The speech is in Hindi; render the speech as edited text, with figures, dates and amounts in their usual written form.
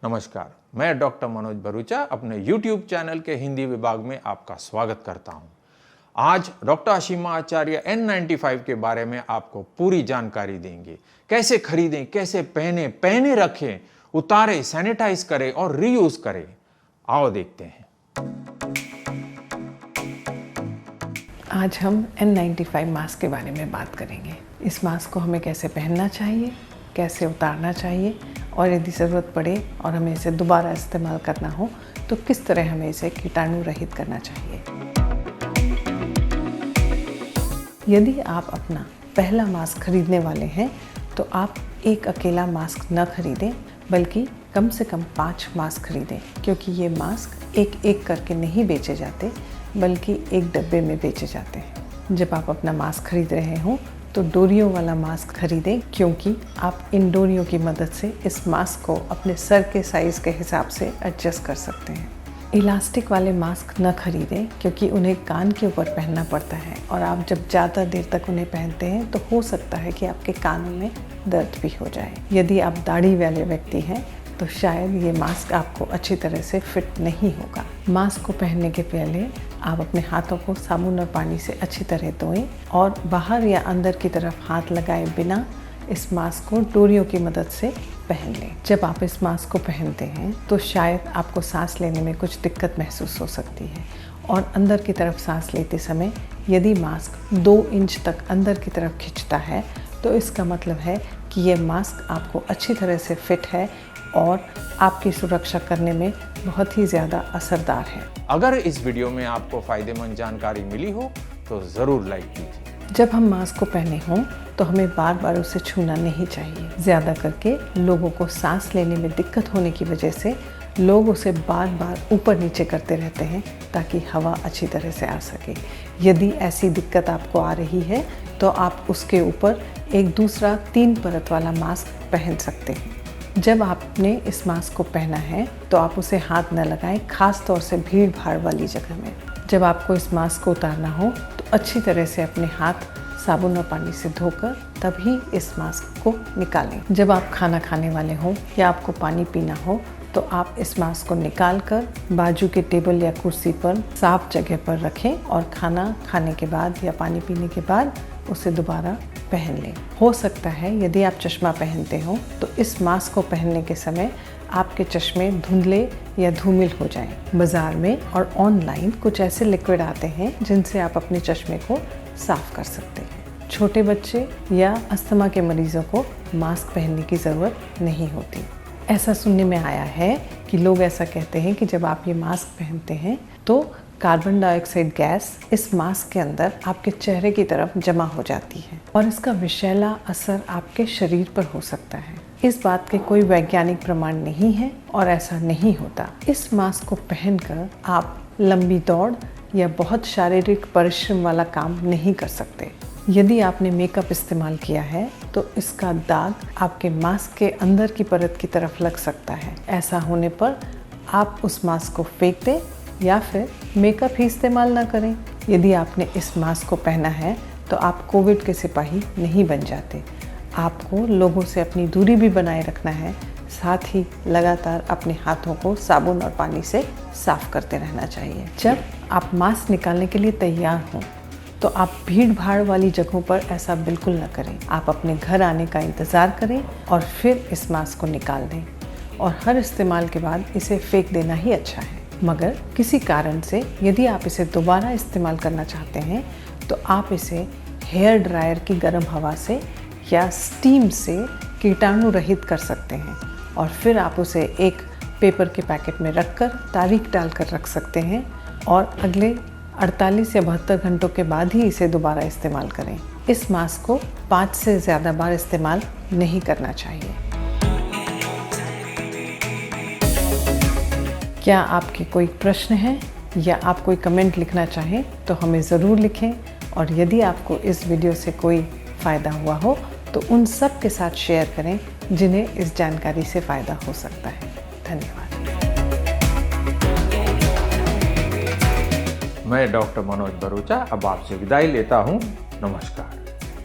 नमस्कार, मैं डॉक्टर मनोज भरूचा अपने YouTube चैनल के हिंदी विभाग में आपका स्वागत करता हूं। आज डॉक्टर असीमा आचार्य N95 के बारे में आपको पूरी जानकारी देंगे। कैसे खरीदें, कैसे पहने रखें, उतारें, सैनिटाइज करें और रीयूज करें। आओ देखते हैं। आज हम N95 मास्क के बारे में बात करेंगे। इस मास्क को हमें कैसे पहनना चाहिए, कैसे उतारना चाहिए और यदि ज़रूरत पड़े और हमें इसे दोबारा इस्तेमाल करना हो तो किस तरह हमें इसे कीटाणु रहित करना चाहिए। यदि आप अपना पहला मास्क खरीदने वाले हैं तो आप एक अकेला मास्क न खरीदें बल्कि कम से कम 5 मास्क खरीदें, क्योंकि ये मास्क एक एक करके नहीं बेचे जाते बल्कि एक डब्बे में बेचे जाते हैं। जब आप अपना मास्क खरीद रहे हों तो डोरियों वाला मास्क खरीदें, क्योंकि आप इन डोरियों की मदद से इस मास्क को अपने सर के साइज़ के हिसाब से एडजस्ट कर सकते हैं। इलास्टिक वाले मास्क न खरीदें, क्योंकि उन्हें कान के ऊपर पहनना पड़ता है और आप जब ज़्यादा देर तक उन्हें पहनते हैं तो हो सकता है कि आपके कानों में दर्द भी हो जाए। यदि आप दाढ़ी वाले व्यक्ति हैं तो शायद ये मास्क आपको अच्छी तरह से फिट नहीं होगा। मास्क को पहनने के पहले आप अपने हाथों को साबुन और पानी से अच्छी तरह धोएं और बाहर या अंदर की तरफ हाथ लगाए बिना इस मास्क को डोरियों की मदद से पहन लें। जब आप इस मास्क को पहनते हैं तो शायद आपको सांस लेने में कुछ दिक्कत महसूस हो सकती है और अंदर की तरफ सांस लेते समय यदि मास्क 2 इंच तक अंदर की तरफ खिंचता है तो इसका मतलब है कि ये मास्क आपको अच्छी तरह से फिट है और आपकी सुरक्षा करने में बहुत ही ज़्यादा असरदार है। अगर इस वीडियो में आपको फायदेमंद जानकारी मिली हो तो ज़रूर लाइक कीजिए। जब हम मास्क को पहने हों तो हमें बार बार उसे छूना नहीं चाहिए। ज़्यादा करके लोगों को सांस लेने में दिक्कत होने की वजह से लोग उसे बार बार ऊपर नीचे करते रहते हैं ताकि हवा अच्छी तरह से आ सके। यदि ऐसी दिक्कत आपको आ रही है तो आप उसके ऊपर एक दूसरा 3 परत वाला मास्क पहन सकते हैं। जब आपने इस मास्क को पहना है तो आप उसे हाथ न लगाएं, खास तौर से भीड़ भाड़ वाली जगह में। जब आपको इस मास्क को उतारना हो तो अच्छी तरह से अपने हाथ साबुन और पानी से धोकर तभी इस मास्क को निकालें। जब आप खाना खाने वाले हों या आपको पानी पीना हो तो आप इस मास्क को निकाल कर बाजू के टेबल या कुर्सी पर साफ जगह पर रखें और खाना खाने के बाद या पानी पीने के बाद उसे दोबारा पहन लें। हो सकता है यदि आप चश्मा पहनते हो तो इस मास्क को पहनने के समय आपके चश्मे धुंधले या धूमिल हो जाएं। बाज़ार में और ऑनलाइन कुछ ऐसे लिक्विड आते हैं जिनसे आप अपने चश्मे को साफ कर सकते हैं। छोटे बच्चे या अस्थमा के मरीजों को मास्क पहनने की ज़रूरत नहीं होती। ऐसा सुनने में आया है कि लोग ऐसा कहते हैं कि जब आप ये मास्क पहनते हैं तो कार्बन डाइऑक्साइड गैस इस मास्क के अंदर आपके चेहरे की तरफ जमा हो जाती है और इसका विषैला असर आपके शरीर पर हो सकता है। इस बात के कोई वैज्ञानिक प्रमाण नहीं है और ऐसा नहीं होता। इस मास्क को पहनकर आप लंबी दौड़ या बहुत शारीरिक परिश्रम वाला काम नहीं कर सकते। यदि आपने मेकअप इस्तेमाल किया है तो इसका दाग आपके मास्क के अंदर की परत की तरफ लग सकता है। ऐसा होने पर आप उस मास्क को फेंक दें या फिर मेकअप ही इस्तेमाल ना करें। यदि आपने इस मास्क को पहना है तो आप कोविड के सिपाही नहीं बन जाते। आपको लोगों से अपनी दूरी भी बनाए रखना है, साथ ही लगातार अपने हाथों को साबुन और पानी से साफ करते रहना चाहिए। जब आप मास्क निकालने के लिए तैयार हों तो आप भीड़ भाड़ वाली जगहों पर ऐसा बिल्कुल न करें। आप अपने घर आने का इंतज़ार करें और फिर इस मास्क को निकाल दें और हर इस्तेमाल के बाद इसे फेंक देना ही अच्छा है। मगर किसी कारण से यदि आप इसे दोबारा इस्तेमाल करना चाहते हैं तो आप इसे हेयर ड्रायर की गर्म हवा से या स्टीम से कीटाणु रहित कर सकते हैं और फिर आप उसे एक पेपर के पैकेट में रखकर तारीख डालकर रख सकते हैं और अगले 48 या 72 घंटों के बाद ही इसे दोबारा इस्तेमाल करें। इस मास्क को 5 से ज़्यादा बार इस्तेमाल नहीं करना चाहिए। क्या आपके कोई प्रश्न हैं या आप कोई कमेंट लिखना चाहें तो हमें ज़रूर लिखें और यदि आपको इस वीडियो से कोई फ़ायदा हुआ हो तो उन सब के साथ शेयर करें जिन्हें इस जानकारी से फ़ायदा हो सकता है। धन्यवाद। मैं डॉक्टर मनोज भरूचा अब आपसे विदाई लेता हूँ। नमस्कार।